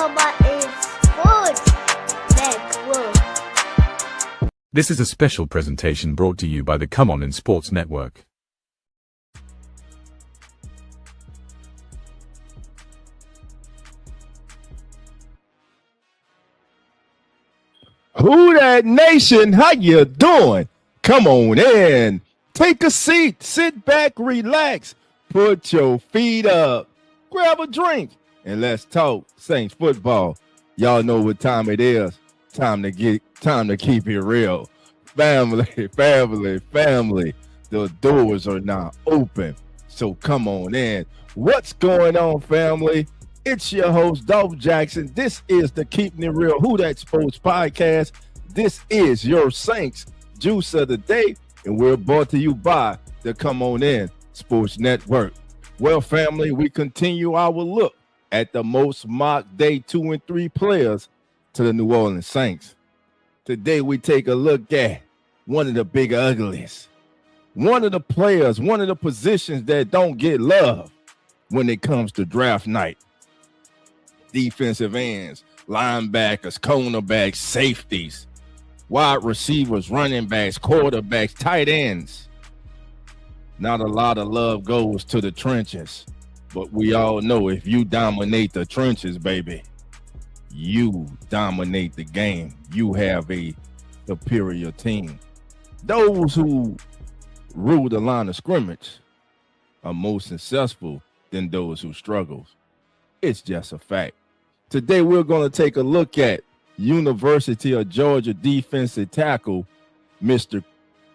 Sports Network. This is a special presentation brought to you by the Come On in Sports Network. Who that nation? How you doing? Come on in. Take a seat. Sit back, relax. Put your feet up. Grab a drink and let's talk Saints football. Y'all know what time it is. Time to keep it real. Family. The doors are now open. So come on in. What's going on, family? It's your host, Dolph Jackson. This is the Keeping It Real Who That Sports Podcast. This is your Saints Juice of the Day, and we're brought to you by the Come On In Sports Network. Well, family, we continue our look at the most mocked day 2 and 3 players to the New Orleans Saints. Today, we take a look at one of the big uglies, one of the players, one of the positions that don't get love when it comes to draft night. Defensive ends, linebackers, cornerbacks, safeties, wide receivers, running backs, quarterbacks, tight ends. Not a lot of love goes to the trenches, but we all know if you dominate the trenches, baby, you dominate the game. You have a superior team. Those who rule the line of scrimmage are more successful than those who struggle. It's just a fact. Today, we're going to take a look at University of Georgia defensive tackle, Mr.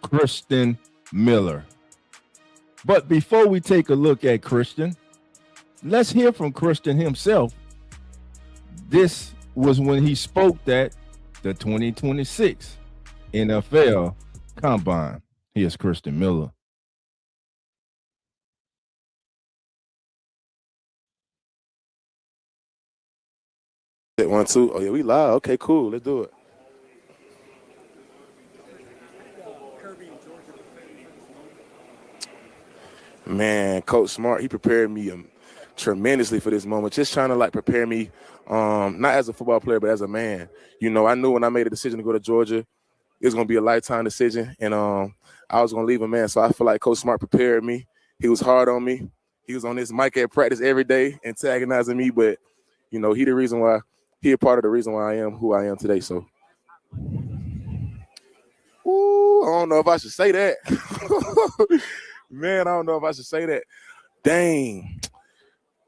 Christen Miller. But before we take a look at Christen, let's hear from Christen himself. This was when he spoke at the 2026 NFL Combine. Here's Christen Miller. One, two. Oh, yeah, we live. Okay, cool. Let's do it. Man, Coach Smart, he prepared me tremendously for this moment. Just trying to, prepare me, not as a football player, but as a man. You know, I knew when I made a decision to go to Georgia, it was going to be a lifetime decision, and I was going to leave a man. So I feel like Coach Smart prepared me. He was hard on me. He was on this mic at practice every day, antagonizing me, but, you know, he a part of the reason why I am who I am today. So, ooh, I don't know if I should say that. Man, I don't know if I should say that. Dang.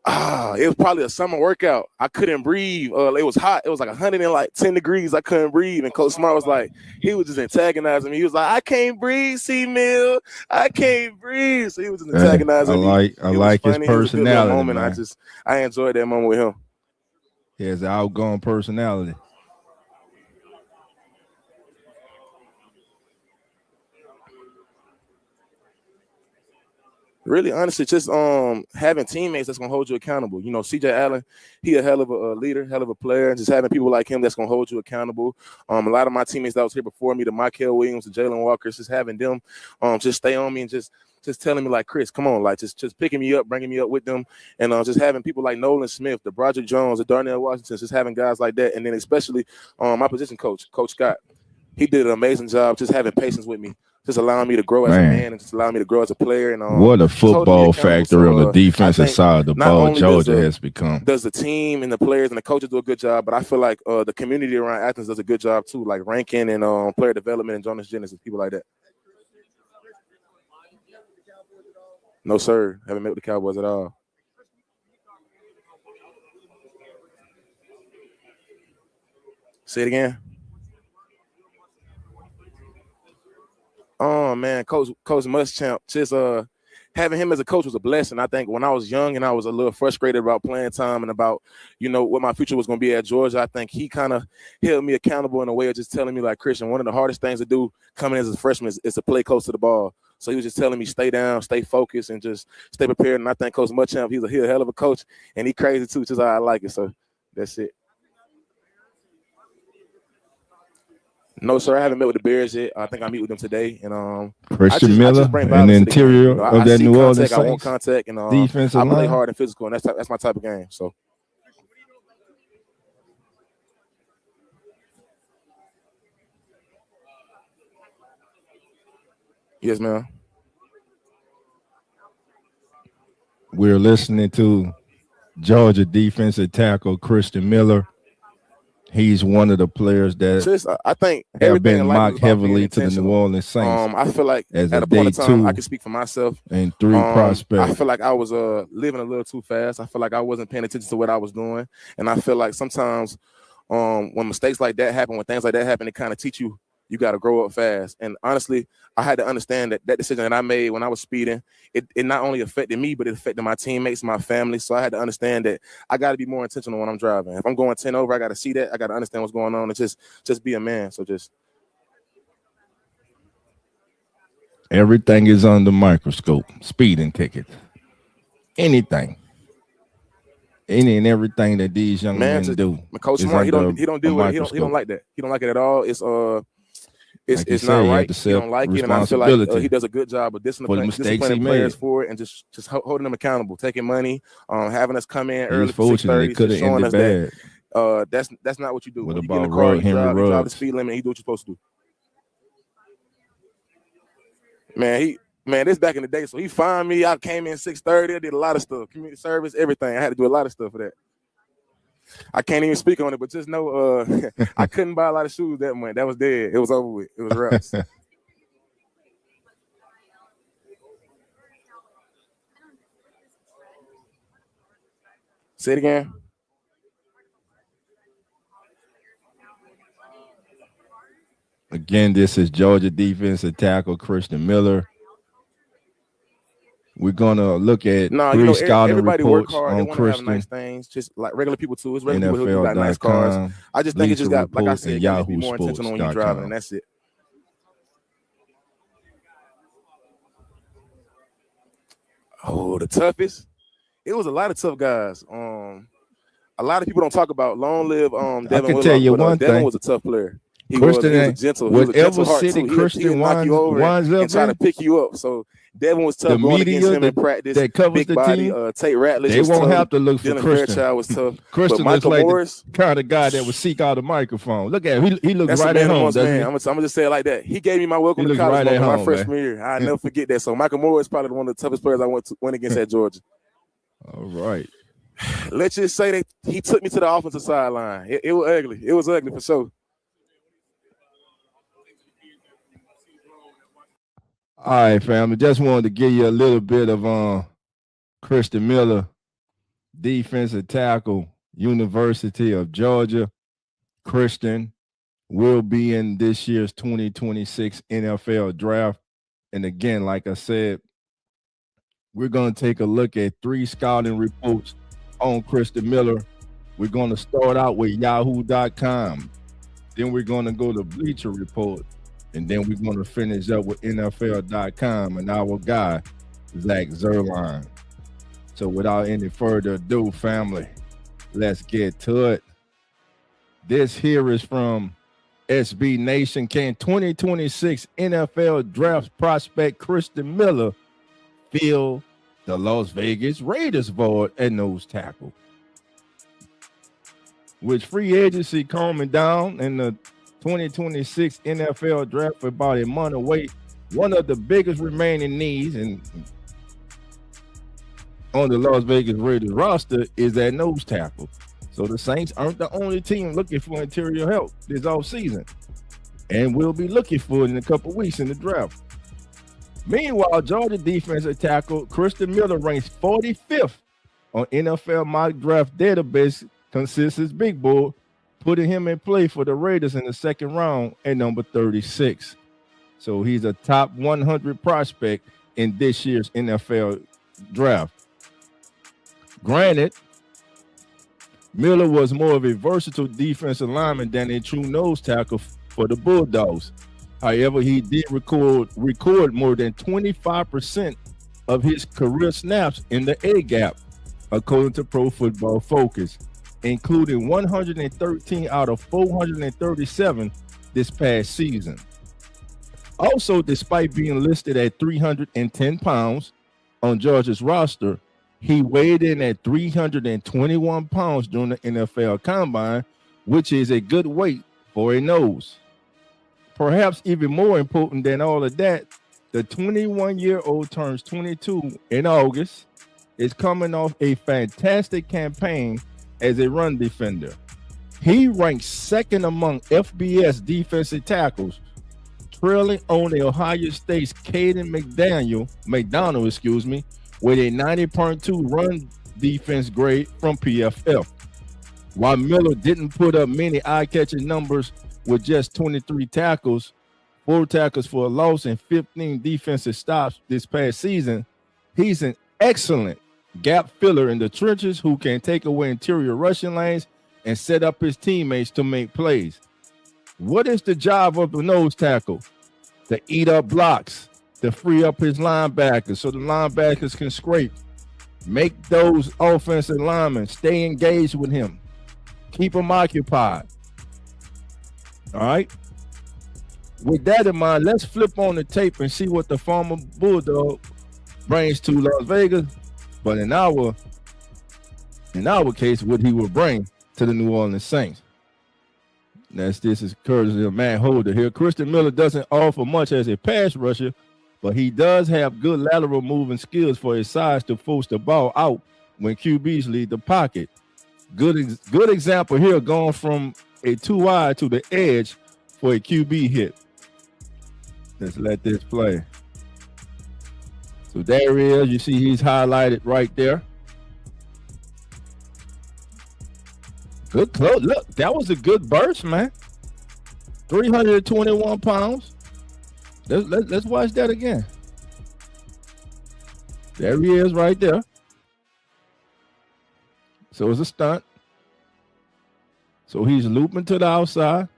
It was probably a summer workout. I couldn't breathe. It was hot. It was like 110 degrees. I couldn't breathe. And Coach Smart was like, he was just antagonizing me. He was like, I can't breathe, C-Mill. I can't breathe. So he was just antagonizing me. I like his personality, moment. man. I enjoyed that moment with him. He has an outgoing personality. Really, honestly, just having teammates that's gonna hold you accountable. You know, CJ Allen, he a hell of a leader, hell of a player, and just having people like him that's gonna hold you accountable. A lot of my teammates that was here before me, the Michael Williams, the Jalen Walkers, just having them just stay on me and just telling me like, Chris, come on, like just picking me up, bringing me up with them, and just having people like Nolan Smith, the Broderick Jones, the Darnell Washington, just having guys like that, and then especially my position coach, Coach Scott, he did an amazing job just having patience with me, just allowing me to grow as a man and just allowing me to grow as a player. And what a football factory on the defensive side of the ball Georgia has become. Does the team and the players and the coaches do a good job, but I feel like the community around Athens does a good job too, like ranking and player development and Jonas Jennings and people like that. No, sir. Haven't met with the Cowboys at all. Say it again. Oh, man, Coach Muschamp, just having him as a coach was a blessing. I think when I was young and I was a little frustrated about playing time and about, you know, what my future was going to be at Georgia, I think he kind of held me accountable in a way of just telling me, like, Christian, one of the hardest things to do coming as a freshman is to play close to the ball. So he was just telling me, stay down, stay focused, and just stay prepared. And I think Coach Muschamp, he's a hell of a coach, and he crazy too, just how I like it. So that's it. No, sir, I haven't met with the Bears yet. I think I meet with them today. And Christen Miller in the interior of that New Orleans Saints. I want contact, and defensive I play line. hard and physical, and that's my type of game. So Yes, ma'am. We're listening to Georgia defensive tackle Christen Miller. He's one of the players that I think have everything been in life is mocked about being heavily to the New intentional. Orleans Saints I feel like as at a a point day in time, I 2 can speak for myself. and 3 prospect. I feel like I was living a little too fast. I feel like I wasn't paying attention to what I was doing, and I feel like sometimes when mistakes like that happen, when things like that happen, it kind of teach you got to grow up fast. And honestly, I had to understand that decision that I made when I was speeding, it not only affected me, but it affected my teammates, my family. So I had to understand that I got to be more intentional when I'm driving. If I'm going 10 over, I got to see that. I got to understand what's going on and just be a man. So just. Everything is under microscope. Speeding tickets. Anything. Any and everything that these young men do. Coach Smart, he don't deal with it. He don't like that. He don't like it at all. It's not right. He don't like it, and I feel like he does a good job of disciplining players for it, and just holding them accountable, taking money, having us come in early for 6:30, showing us that that's not what you do. When you get in the car, you drive the speed limit, and you do what you're supposed to do. Man, this back in the day, so he fined me. I came in 6:30. I did a lot of stuff, community service, everything. I had to do a lot of stuff for that. I can't even speak on it, but just know I couldn't buy a lot of shoes that month. That was dead. It was over with. It was wraps. Say it again. Again, this is Georgia defensive tackle Christen Miller. We're gonna look at three scouting reports on Christen. Nice things, just like regular people too. It's regular people who got nice cars. I just think it just got, like I said, you gotta be more intentional when you're driving, and that's it. Oh, the toughest. It was a lot of tough guys. A lot of people don't talk about. Long live Devin. I can tell you one thing. Devin was a tough player. He Christen, was a gentle. Whatever city Christen knock you over and try to pick you up. So Devin was tough. The going media against him in practice. That covers big the body. team, Tate Ratliff. They won't have to look for Dylan Christen. Fairchild was tough. Christen looks like the kind of guy that would seek out a microphone. Look at him. He looks right at home. I'm gonna just say it like that. He gave me my welcome to college my freshman year. I'll never forget that. So Michael Moore is probably one of the toughest players I went against at Georgia. All right. Let's just say that he took me to the offensive sideline. It was ugly. It was ugly for sure. All right, family. Just wanted to give you a little bit of Christen Miller, defensive tackle, University of Georgia. Christen will be in this year's 2026 NFL draft. And again, like I said, we're going to take a look at 3 scouting reports on Christen Miller. We're going to start out with yahoo.com. Then we're going to go to Bleacher Report. And then we're going to finish up with NFL.com and our guy, Zach Zerline. So without any further ado, family, let's get to it. This here is from SB Nation. Can 2026 NFL draft prospect Christen Miller fill the Las Vegas Raiders void at nose tackle? With free agency calming down and the 2026 NFL draft for about a month away, one of the biggest remaining needs on the Las Vegas Raiders roster is that nose tackle. So the Saints aren't the only team looking for interior help this offseason, and we'll be looking for it in a couple weeks in the draft. Meanwhile, Georgia defensive tackle Christen Miller ranks 45th on NFL mock draft database consensus big board, putting him in play for the Raiders in the second round at number 36. So he's a top 100 prospect in this year's NFL draft. Granted, Miller was more of a versatile defensive lineman than a true nose tackle for the Bulldogs. However, he did record more than 25% of his career snaps in the A-gap, according to Pro Football Focus, including 113 out of 437 this past season. Also, despite being listed at 310 pounds on Georgia's roster, he weighed in at 321 pounds during the NFL Combine, which is a good weight for a nose. Perhaps even more important than all of that, The 21-year-old turns 22 in August, is coming off a fantastic campaign as a run defender. He ranks second among FBS defensive tackles, trailing only Ohio State's Caden McDonald, with a 90.2 run defense grade from PFF. While Miller didn't put up many eye-catching numbers with just 23 tackles, 4 tackles for a loss, and 15 defensive stops this past season, he's an excellent gap filler in the trenches who can take away interior rushing lanes and set up his teammates to make plays. What is the job of the nose tackle? To eat up blocks, to free up his linebackers so the linebackers can scrape. Make those offensive linemen stay engaged with him. Keep them occupied. All right. With that in mind, let's flip on the tape and see what the former Bulldog brings to Las Vegas. But in our case, what he will bring to the New Orleans Saints. This is courtesy of Matt Holder here. Christen Miller doesn't offer much as a pass rusher, but he does have good lateral moving skills for his size to force the ball out when QBs leave the pocket. Good example here, going from a 2-wide to the edge for a QB hit. Let's let this play. So there he is. You see he's highlighted right there. Good close. Look, that was a good burst, man. 321 pounds. Let's watch that again. There he is right there. So it's a stunt. So he's looping to the outside.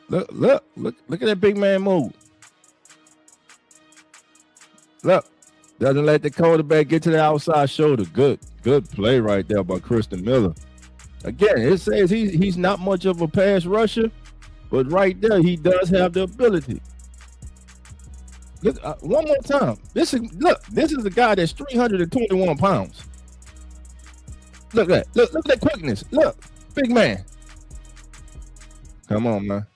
Look at that big man move. Look, doesn't let the quarterback get to the outside shoulder. Good play right there by Christen Miller. Again, it says he's not much of a pass rusher, but right there he does have the ability. Look, one more time. This is a guy that's 321 pounds. Look at that. Look at that quickness. Look, big man. Come on, man.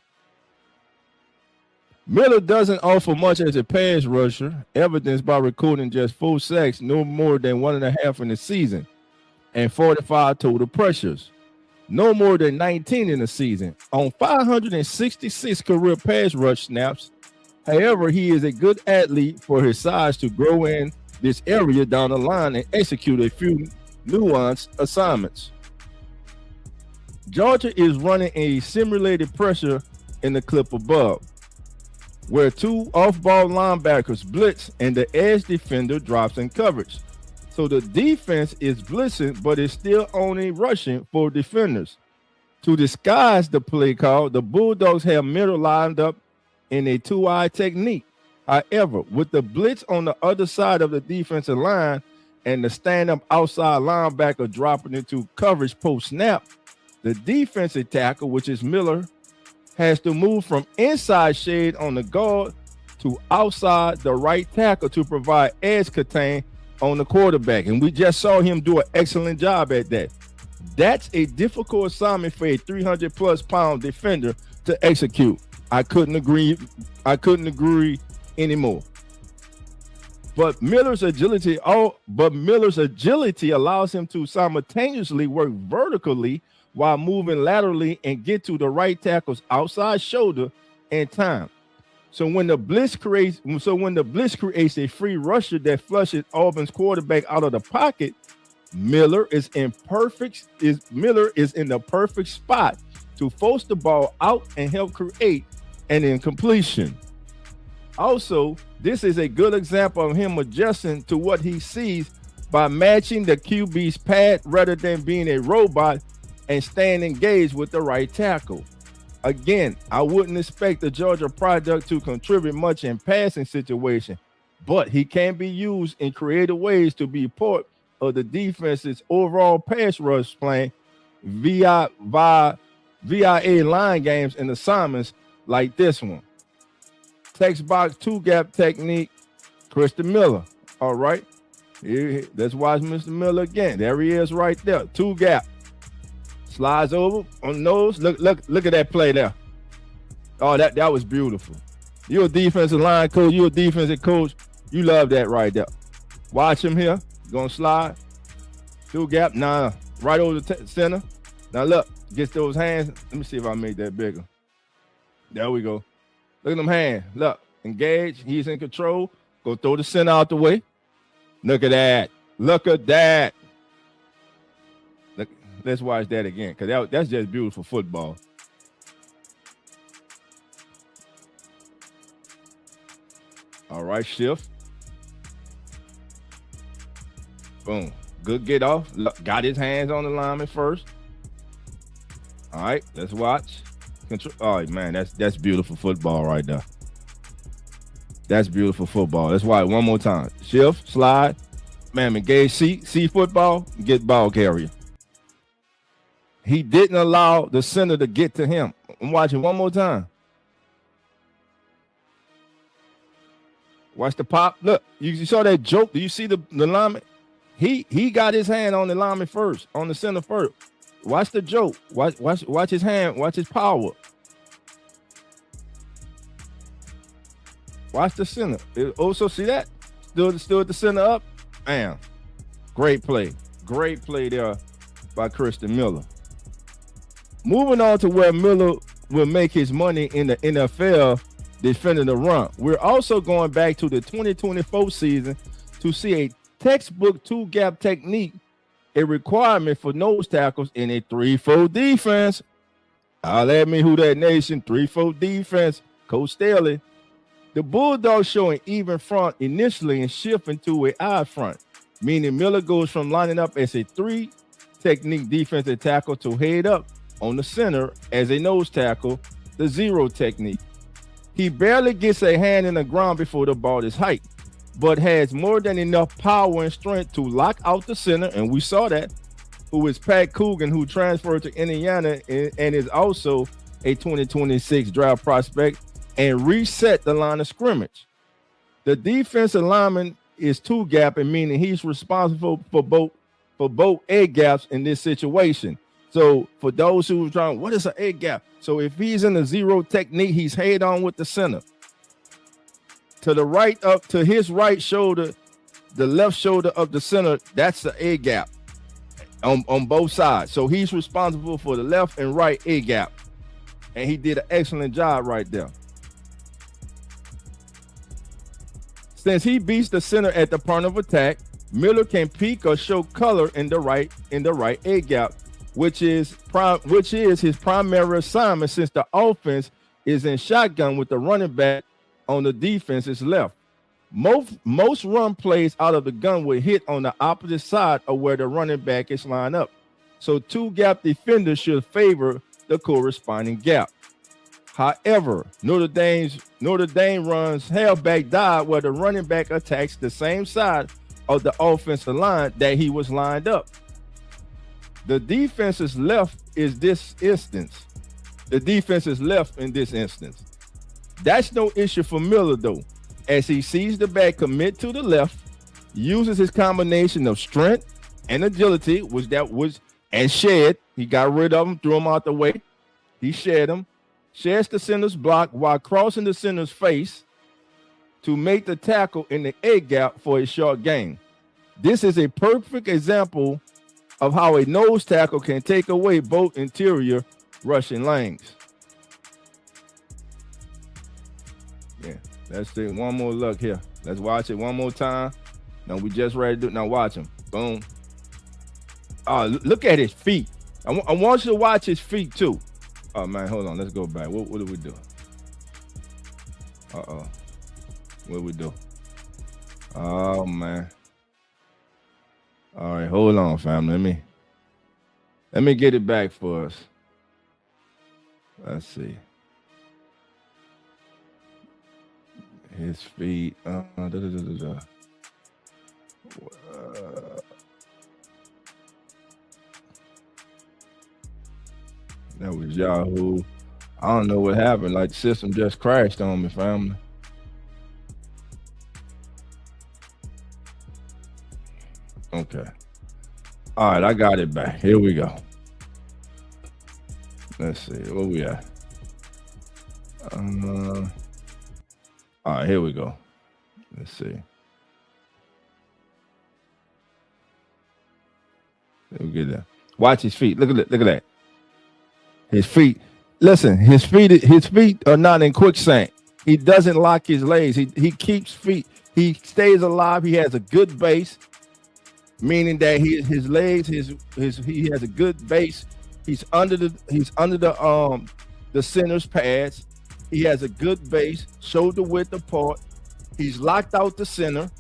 Miller doesn't offer much as a pass rusher, evidenced by recording just 4 sacks, no more than 1.5 in the season, and 45 total pressures, no more than 19 in the season, on 566 career pass rush snaps. However, he is a good athlete for his size to grow in this area down the line and execute a few nuanced assignments. Georgia is running a simulated pressure in the clip above, where 2 off-ball linebackers blitz and the edge defender drops in coverage. So the defense is blitzing, but it's still only rushing for defenders. To disguise the play call, the Bulldogs have Miller lined up in a 2-eye technique. However, with the blitz on the other side of the defensive line and the stand-up outside linebacker dropping into coverage post-snap, the defensive tackle, which is Miller, has to move from inside shade on the guard to outside the right tackle to provide edge contain on the quarterback. And we just saw him do an excellent job at that. That's a difficult assignment for a 300+ pound defender to execute. I couldn't agree anymore. But Miller's agility allows him to simultaneously work vertically while moving laterally and get to the right tackle's outside shoulder in time. So when the blitz creates a free rusher that flushes Auburn's quarterback out of the pocket, Miller is in the perfect spot to force the ball out and help create an incompletion. Also, this is a good example of him adjusting to what he sees by matching the QB's pad rather than being a robot and staying engaged with the right tackle. Again, I wouldn't expect the Georgia product to contribute much in passing situation, but he can be used in creative ways to be part of the defense's overall pass rush plan via line games and assignments like this one. Text box 2-gap technique, Christen Miller. All right, let's watch Mr. Miller again. There he is right there, 2-gap. Slides over on nose. Look at that play there. Oh, that was beautiful. You're a defensive line coach. You're a defensive coach. You love that right there. Watch him here. Gonna slide. Through gap. Nah, right over the center. Now look, gets those hands. Let me see if I made that bigger. There we go. Look at them hands. Look, engage. He's in control. Go throw the center out the way. Look at that. Look at that. Look, let's watch that again, because that's just beautiful football. All right, shift. Boom. Good get off. Look, got his hands on the lineman first. All right, let's watch. Control. Oh man, that's beautiful football right there. That's beautiful football. Let's watch it one more time. Shift, slide. Man, engage, see football, get ball carrier. He didn't allow the center to get to him. I'm watching one more time. Watch the pop. Look, you saw that joke. Do you see the lineman? He got his hand on the lineman first, on the center first. Watch the joke. Watch his hand. Watch his power. Watch the center. Also, see that? Still at the center up. Bam. Great play. Great play there by Christen Miller. Moving on to where Miller will make his money in the NFL defending the run. We're also going back to the 2024 season to see a textbook two-gap technique, a requirement for nose tackles in a 3-4 defense. I'll let me who that nation, 3-4 defense, Coach Staley. The Bulldogs show an even front initially and shifting to an odd front, meaning Miller goes from lining up as a 3 technique defensive tackle to head up on the center as a nose tackle, the 0 technique. He barely gets a hand in the ground before the ball is hiked, but has more than enough power and strength to lock out the center, and we saw that, who is Pat Coogan, who transferred to Indiana and is also a 2026 draft prospect, and reset the line of scrimmage. The defensive lineman is two-gapping, meaning he's responsible for both egg gaps in this situation. So for those who are trying, what is an egg gap? So if he's in the 0 technique, he's head on with the center. To the right, up to his right shoulder, the left shoulder of the center, that's the A gap on both sides. So he's responsible for the left and right A gap. And he did an excellent job right there. Since he beats the center at the point of attack, Miller can peek or show color in the right A gap, which is his primary assignment since the offense is in shotgun with the running back on the defense's left. Most run plays out of the gun will hit on the opposite side of where the running back is lined up. So two-gap defenders should favor the corresponding gap. However, Notre Dame runs halfback dive where the running back attacks the same side of the offensive line that he was lined up. The defense's left is this instance. The defense is left in this instance. That's no issue for Miller, though, as he sees the back commit to the left, uses his combination of strength and agility, and shed. He got rid of him, threw him out the way. He shed him, sheds the center's block while crossing the center's face to make the tackle in the A gap for a short gain. This is a perfect example of how a nose tackle can take away both interior rushing lanes. Yeah, let's take one more look here. Let's watch it one more time. Now we just ready to do. Now watch him. Boom. Oh, look at his feet. I want you to watch his feet too. Oh man, hold on. Let's go back. What do we do? What do we do? Oh man. All right, hold on, fam. Let me get it back for us. Let's see. His feet. That was Yahoo. I don't know what happened. Like the system just crashed on me, family. Okay. All right, I got it back. Here we go. Let's see. Where we at? All right, here we go. Let's see. Let me get that. Watch his feet. Look at that. Look at that. His feet. Listen, his feet are not in quicksand. He doesn't lock his legs. He keeps feet. He stays alive. He has a good base, meaning that his legs, he has a good base. He's under the center's pads. He has a good base, shoulder width apart. He's locked out the center.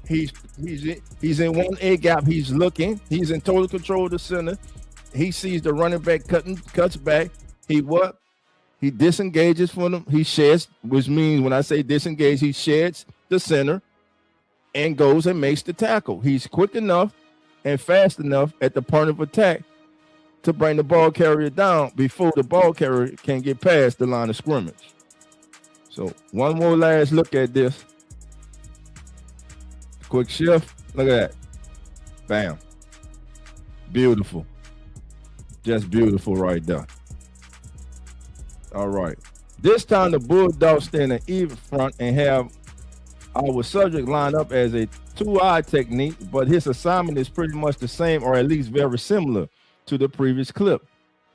He's in one A gap. He's looking. He's in total control of the center. He sees the running back cuts back. He disengages from him. He sheds, which means when I say disengage, he sheds the center and goes and makes the tackle. He's quick enough and fast enough at the point of attack to bring the ball carrier down before the ball carrier can get past the line of scrimmage. So one more last look at this. Quick shift. Look at that. Bam. Beautiful. Just beautiful right there. All right. This time the Bulldogs stand an even front and have our subject lined up as a two-eye technique, but his assignment is pretty much the same, or at least very similar to the previous clip.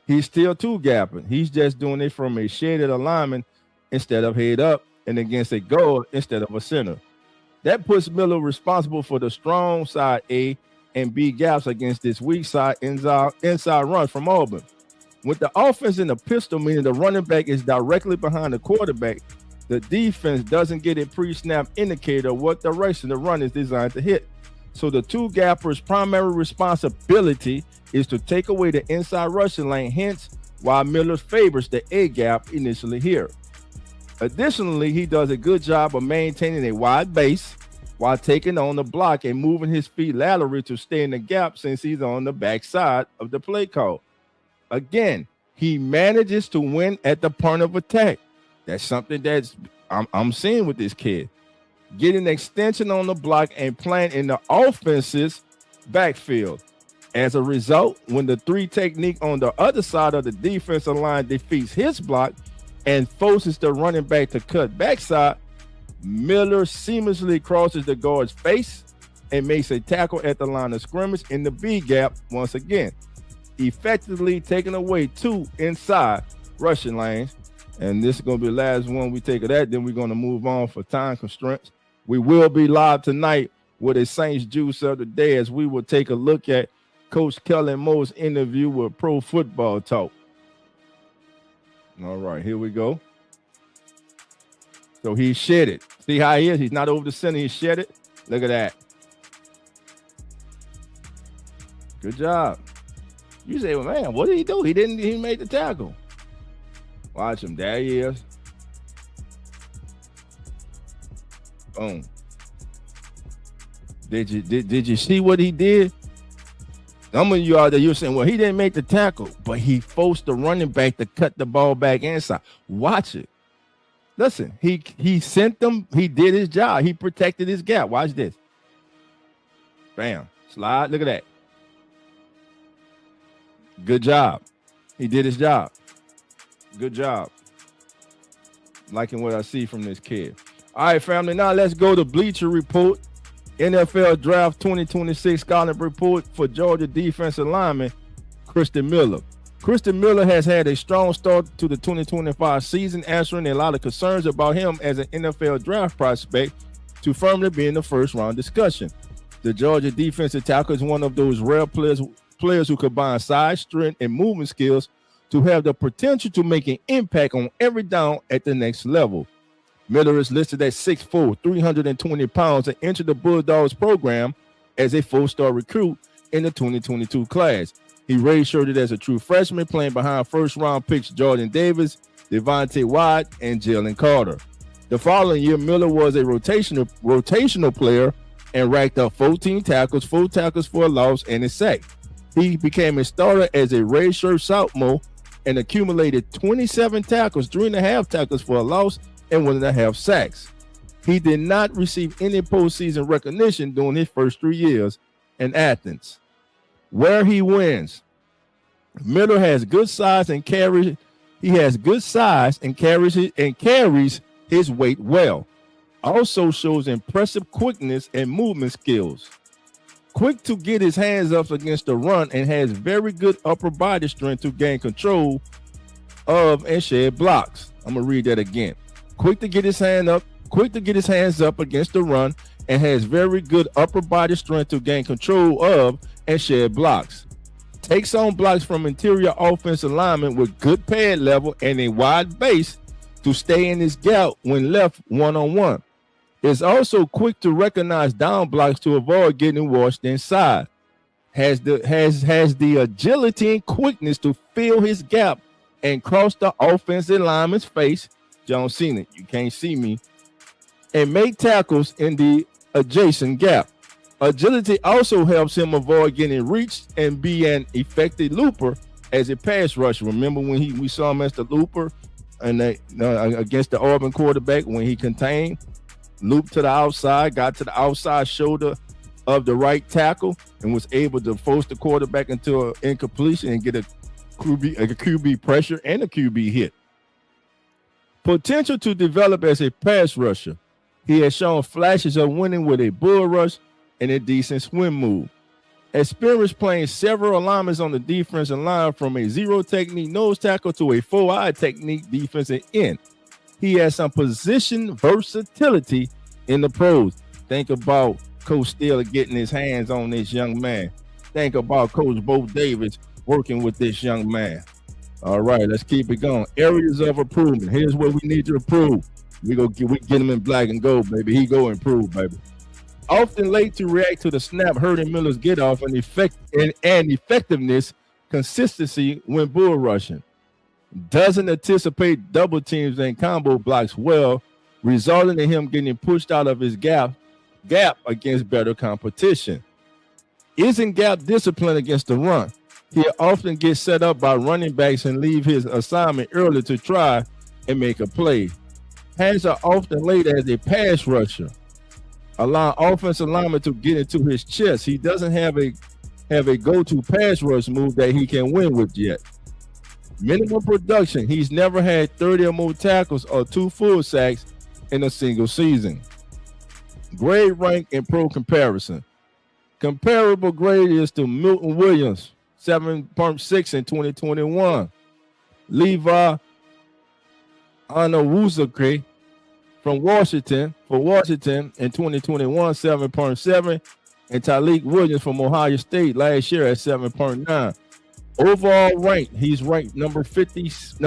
He's still two-gapping. He's just doing it from a shaded alignment instead of head up and against a guard instead of a center. That puts Miller responsible for the strong side A and B gaps against this weak side inside run from Auburn. With the offense in the pistol, meaning the running back is directly behind the quarterback, the defense doesn't get a pre-snap indicator of what direction the run is designed to hit. So the two-gapper's primary responsibility is to take away the inside rushing lane, hence why Miller favors the A gap initially here. Additionally, he does a good job of maintaining a wide base while taking on the block and moving his feet laterally to stay in the gap since he's on the backside of the play call. Again, he manages to win at the point of attack. That's something that's I'm seeing with this kid. Getting extension on the block and playing in the offense's backfield. As a result, when the three technique on the other side of the defensive line defeats his block and forces the running back to cut backside, Miller seamlessly crosses the guard's face and makes a tackle at the line of scrimmage in the B gap once again, effectively taking away two inside rushing lanes. And this is going to be the last one we take of that. Then we're going to move on for time constraints. We will be live tonight with a Saints Juice of the day as we will take a look at Coach Kellen Moore's interview with Pro Football Talk. All right, here we go. So he shed it. See how he is? He's not over the center. He shed it. Look at that. Good job. You say, well, man, what did he do? He made the tackle. Watch him. There he is. Boom. Did you see what he did? Some of you out there, you're saying, well, he didn't make the tackle, but he forced the running back to cut the ball back inside. Watch it. Listen, he sent them. He did his job. He protected his gap. Watch this. Bam. Slide. Look at that. Good job. He did his job. Good job. Liking what I see from this kid. All right, family. Now let's go to Bleacher Report. NFL Draft 2026 scouting report for Georgia defensive lineman Christen Miller. Christen Miller has had a strong start to the 2025 season, answering a lot of concerns about him as an NFL draft prospect to firmly be in the first round discussion. The Georgia defensive tackle is one of those rare players who combine size, strength, and movement skills to have the potential to make an impact on every down at the next level. Miller is listed at 6'4", 320 pounds, and entered the Bulldogs program as a four-star recruit in the 2022 class. He redshirted as a true freshman, playing behind first-round picks Jordan Davis, Devontae White, and Jalen Carter. The following year, Miller was a rotational player and racked up 14 tackles, 4 tackles for a loss, and a sack. He became a starter as a redshirt sophomore and accumulated 27 tackles, 3.5 tackles for a loss, and 1.5 sacks. He did not receive any postseason recognition during his first 3 years in Athens. Where he wins, Miller has good size and carries He has good size and carries his weight well. Also shows impressive quickness and movement skills. Quick to get his hands up against the run and has very good upper body strength to gain control of and shed blocks. I'm gonna read that again. Quick to get his hands up against the run and has very good upper body strength to gain control of and shed blocks. Takes on blocks from interior offensive linemen with good pad level and a wide base to stay in his gap when left one-on-one. Is also quick to recognize down blocks to avoid getting washed inside. Has the agility and quickness to fill his gap and cross the offensive lineman's face. John Cena, you can't see me. And make tackles in the adjacent gap. Agility also helps him avoid getting reached and be an effective looper as a pass rusher. Remember when we saw him as the looper and against the Auburn quarterback when he contained, looped to the outside, got to the outside shoulder of the right tackle and was able to force the quarterback into an incompletion and get a QB pressure and a QB hit. Potential to develop as a pass rusher. He has shown flashes of winning with a bull rush and a decent swim move. Experience playing several alignments on the defensive line from a zero technique nose tackle to a 4-eye technique defensive end. He has some position versatility in the pros. Think about Coach Steele getting his hands on this young man. Think about Coach Bo Davis working with this young man. All right, let's keep it going. Areas of improvement. Here's what we need to improve. We get him in black and gold, baby. He go improve, baby. Often late to react to the snap, hurting Miller's get off and effectiveness, consistency when bull rushing. Doesn't anticipate double teams and combo blocks well, resulting in him getting pushed out of his gap against better competition. Isn't gap discipline against the run. He often gets set up by running backs and leave his assignment early to try and make a play. Hands are often late as a pass rusher, allow offensive lineman to get into his chest. He doesn't have a go-to pass rush move that he can win with yet. Minimum production. He's never had 30 or more tackles or 2 full sacks in a single season. Grade rank and pro comparison. Comparable grade is to Milton Williams, 7.6 in 2021. Levi Onwuzurike from Washington in 2021, 7.7, and Tyleik Williams from Ohio State last year at 7.9. Overall rank, he's ranked number 46,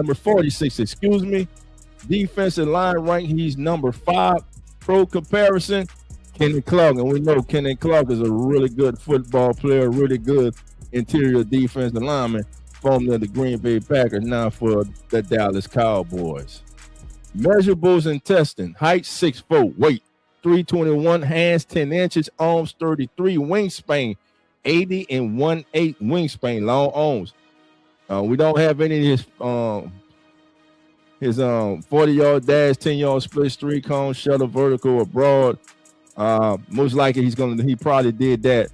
Defensive line rank, he's number 5. Pro comparison, Kenny Clark, and we know Kenny Clark is a really good football player, really good interior defensive lineman, formerly of the Green Bay Packers, now for the Dallas Cowboys. Measurables and testing. Height 6'4", weight 321, hands 10 inches, arms 33, wingspan 80 and 1/8 wingspan, long arms. We don't have any of his 40-yard dash, 10-yard split, street cone, shuttle, vertical, or broad. Most likely he probably did that.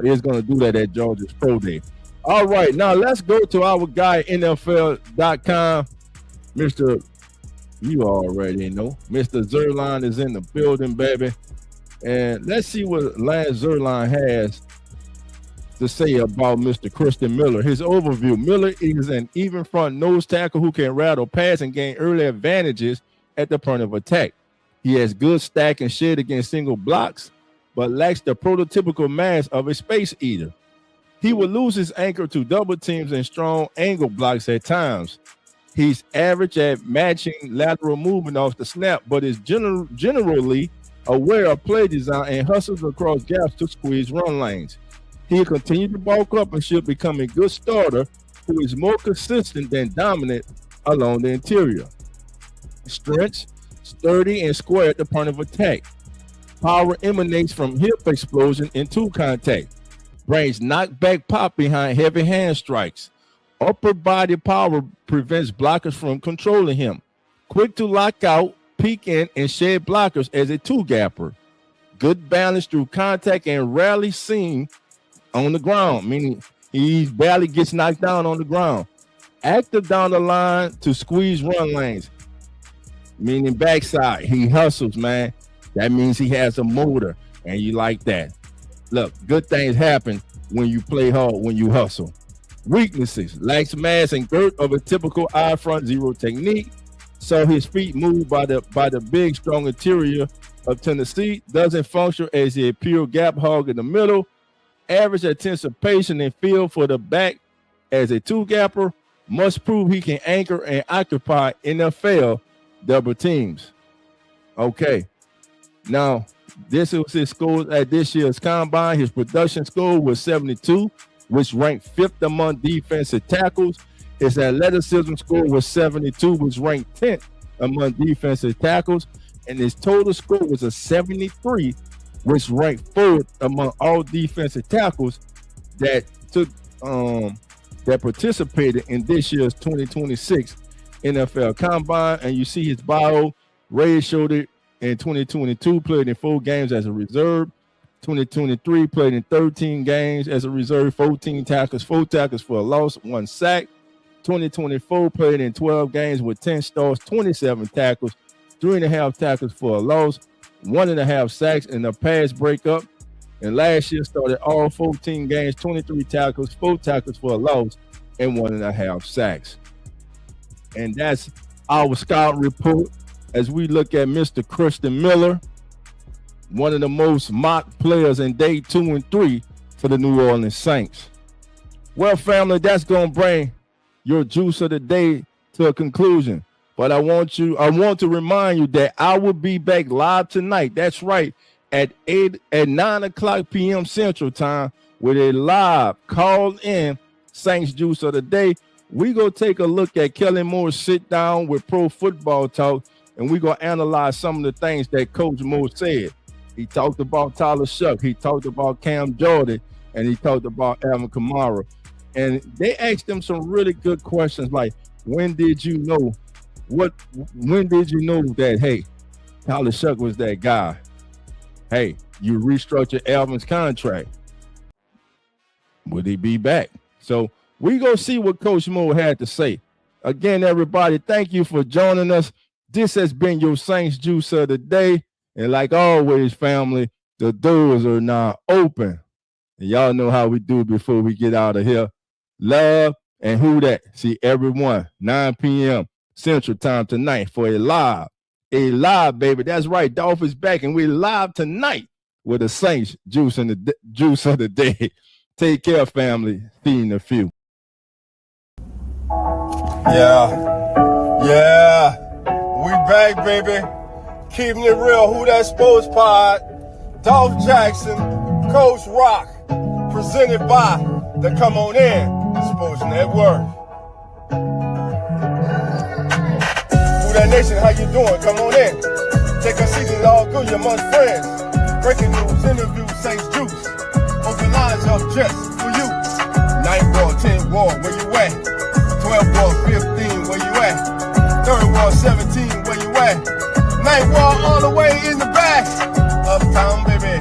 Is gonna do that at Georgia's Pro Day. All right, now let's go to our guy NFL.com, Mr. You already know. Mr. Zerline is in the building, baby. And let's see what Lance Zerline has to say about Mr. Christen Miller. His overview. Miller is an even front nose tackle who can rattle pass and gain early advantages at the point of attack. He has good stack and shed against single blocks, but lacks the prototypical mass of a space eater. He will lose his anchor to double teams and strong angle blocks at times. He's average at matching lateral movement off the snap, but is generally aware of play design and hustles across gaps to squeeze run lanes. He'll continue to bulk up and should become a good starter who is more consistent than dominant along the interior. Strength, sturdy and square at the point of attack. Power emanates from hip explosion into contact. Brings knockback pop behind heavy hand strikes. Upper body power prevents blockers from controlling him. Quick to lock out, peek in, and shed blockers as a two-gapper. Good balance through contact and rarely seen on the ground, meaning he barely gets knocked down on the ground. active down the line to squeeze run lanes, meaning backside. He hustles, man. That means he has a motor, and you like that. Look, good things happen when you play hard, when you hustle. Weaknesses: lacks mass and girth of a typical I front zero technique. So his feet move by the big, strong interior of Tennessee. Doesn't function as a pure gap hog in the middle. Average anticipation and feel for the back as a two-gapper. Must prove he can anchor and occupy NFL double teams. Okay. Now, this was his score at this year's combine. His production score was 72, which ranked 5th among defensive tackles. His athleticism score was 72, which ranked 10th among defensive tackles. And his total score was a 73, which ranked 4th among all defensive tackles that participated in this year's 2026 NFL Combine. And you see his bio. Ray showed it in 2022, played in 4 games as a reserve. 2023 played in 13 games as a reserve, 14 tackles, 4 tackles for a loss, 1 sack. 2024 played in 12 games with 10 starts, 27 tackles, 3.5 tackles for a loss, 1.5 sacks, and a pass breakup. And last year started all 14 games, 23 tackles, 4 tackles for a loss, and 1.5 sacks. And that's our scout report as we look at Mr. Christen Miller, one of the most mocked players in day 2 and 3 for the New Orleans Saints. Well, family, that's going to bring your juice of the day to a conclusion. But I want to remind you that I will be back live tonight. That's right, at 9 o'clock p.m. Central Time with a live call-in Saints Juice of the Day. We gonna take a look at Kellen Moore's sit down with Pro Football Talk, and we gonna analyze some of the things that Coach Moore said. He talked about Tyler Shuck, he talked about Cam Jordan, and he talked about Alvin Kamara. And they asked him some really good questions like, when did you know that, hey, Tyler Shuck was that guy? Hey, you restructured Alvin's contract. Would he be back? So we go see what Coach Moore had to say. Again, everybody, thank you for joining us. This has been your Saints Juice of the Day. And like always, family, the doors are now open. And y'all know how we do before we get out of here. Love and who that? See everyone, 9 p.m. Central Time tonight for a live, baby. That's right. Dolph is back, and we're live tonight with the Saints Juice of the Day. Take care, family. See you in a few. Yeah, we back, baby. Keeping it real. Who That Sports Pod. Dolph Jackson, Coach Rock, presented by the Come On In Sports Network. Who That Nation, how you doing? Come on in. Take a seat, it's all good, you're amongst friends. Breaking news, interviews, Saints Juice. Open lines up just for you. 9 ball, 10 ball, where you at? 12 ball, 15, where you at? 3rd ball, 17, where you at? 9th ball, all the way in the back. Uptown, baby.